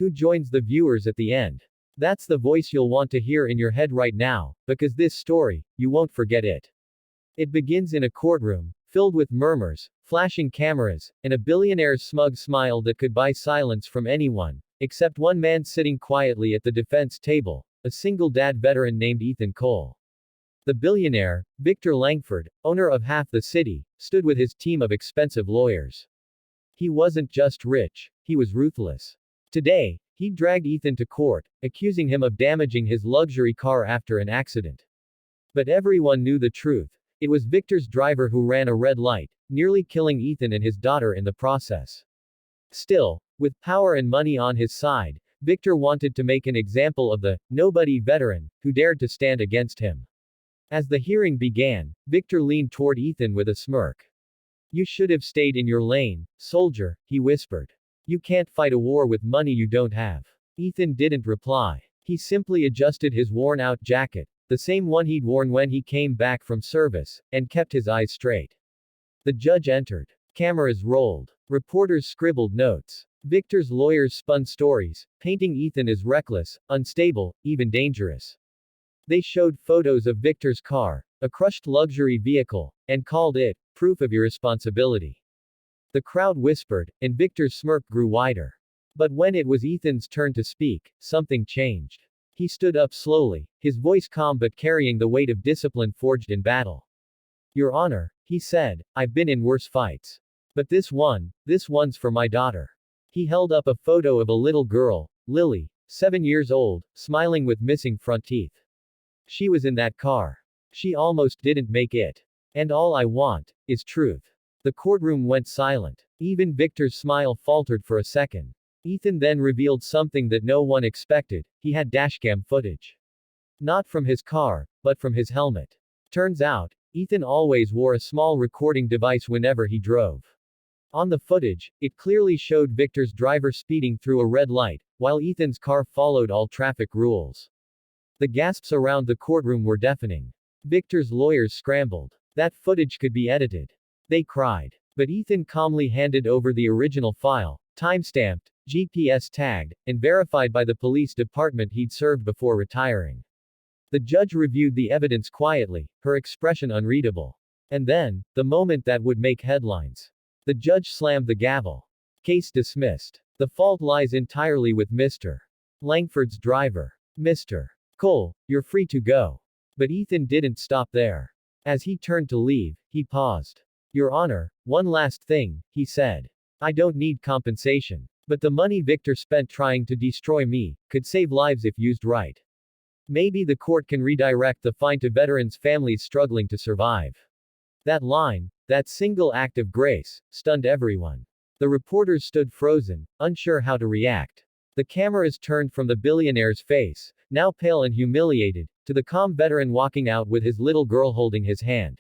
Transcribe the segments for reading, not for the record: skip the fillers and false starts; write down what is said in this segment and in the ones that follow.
Who joins the viewers at the end? That's the voice you'll want to hear in your head right now, because this story, you won't forget it. It begins in a courtroom, filled with murmurs, flashing cameras, and a billionaire's smug smile that could buy silence from anyone, except one man sitting quietly at the defense table, a single dad veteran named Ethan Cole. The billionaire, Victor Langford, owner of half the city, stood with his team of expensive lawyers. He wasn't just rich, he was ruthless. Today, he dragged Ethan to court, accusing him of damaging his luxury car after an accident. But everyone knew the truth. It was Victor's driver who ran a red light, nearly killing Ethan and his daughter in the process. Still, with power and money on his side, Victor wanted to make an example of the nobody veteran who dared to stand against him. As the hearing began, Victor leaned toward Ethan with a smirk. "You should have stayed in your lane, soldier," he whispered. "You can't fight a war with money you don't have." Ethan didn't reply. He simply adjusted his worn-out jacket, the same one he'd worn when he came back from service, and kept his eyes straight. The judge entered. Cameras rolled. Reporters scribbled notes. Victor's lawyers spun stories, painting Ethan as reckless, unstable, even dangerous. They showed photos of Victor's car, a crushed luxury vehicle, and called it proof of irresponsibility. The crowd whispered, and Victor's smirk grew wider. But when it was Ethan's turn to speak, something changed. He stood up slowly, his voice calm but carrying the weight of discipline forged in battle. "Your Honor," he said, "I've been in worse fights. But this one's for my daughter." He held up a photo of a little girl, Lily, 7 years old, smiling with missing front teeth. "She was in that car. She almost didn't make it. And all I want is truth." The courtroom went silent. Even Victor's smile faltered for a second. Ethan then revealed something that no one expected. He had dashcam footage. Not from his car, but from his helmet. Turns out, Ethan always wore a small recording device whenever he drove. On the footage, it clearly showed Victor's driver speeding through a red light, while Ethan's car followed all traffic rules. The gasps around the courtroom were deafening. Victor's lawyers scrambled. That footage could be edited. They cried. But Ethan calmly handed over the original file, time-stamped, GPS tagged, and verified by the police department he'd served before retiring. The judge reviewed the evidence quietly, her expression unreadable. And then, the moment that would make headlines. The judge slammed the gavel. "Case dismissed. The fault lies entirely with Mr. Langford's driver. Mr. Cole, you're free to go." But Ethan didn't stop there. As he turned to leave, he paused. "Your Honor, one last thing," he said. "I don't need compensation. But the money Victor spent trying to destroy me could save lives if used right. Maybe the court can redirect the fine to veterans' families struggling to survive." That line, that single act of grace, stunned everyone. The reporters stood frozen, unsure how to react. The cameras turned from the billionaire's face, now pale and humiliated, to the calm veteran walking out with his little girl holding his hand.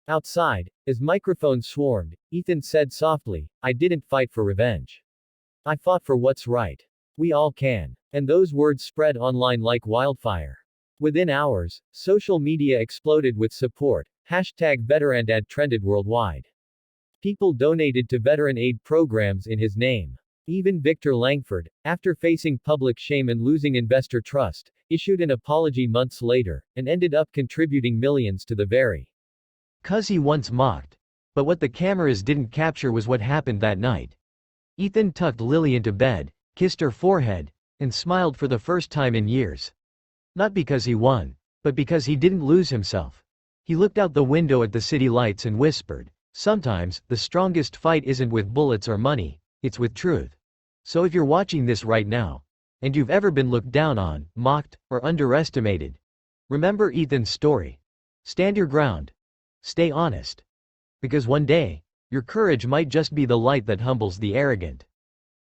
Outside, as microphones swarmed, Ethan said softly, "I didn't fight for revenge. I fought for what's right. We all can." And those words spread online like wildfire. Within hours, social media exploded with support. #VeteranDad trended worldwide. People donated to veteran aid programs in his name. Even Victor Langford, after facing public shame and losing investor trust, issued an apology months later, and ended up contributing millions to the very cause he once mocked. But what the cameras didn't capture was what happened that night. Ethan tucked Lily into bed, kissed her forehead, and smiled for the first time in years. Not because he won, but because he didn't lose himself. He looked out the window at the city lights and whispered, "Sometimes, the strongest fight isn't with bullets or money, it's with truth." So if you're watching this right now, and you've ever been looked down on, mocked, or underestimated, remember Ethan's story. Stand your ground. Stay honest. Because one day, your courage might just be the light that humbles the arrogant.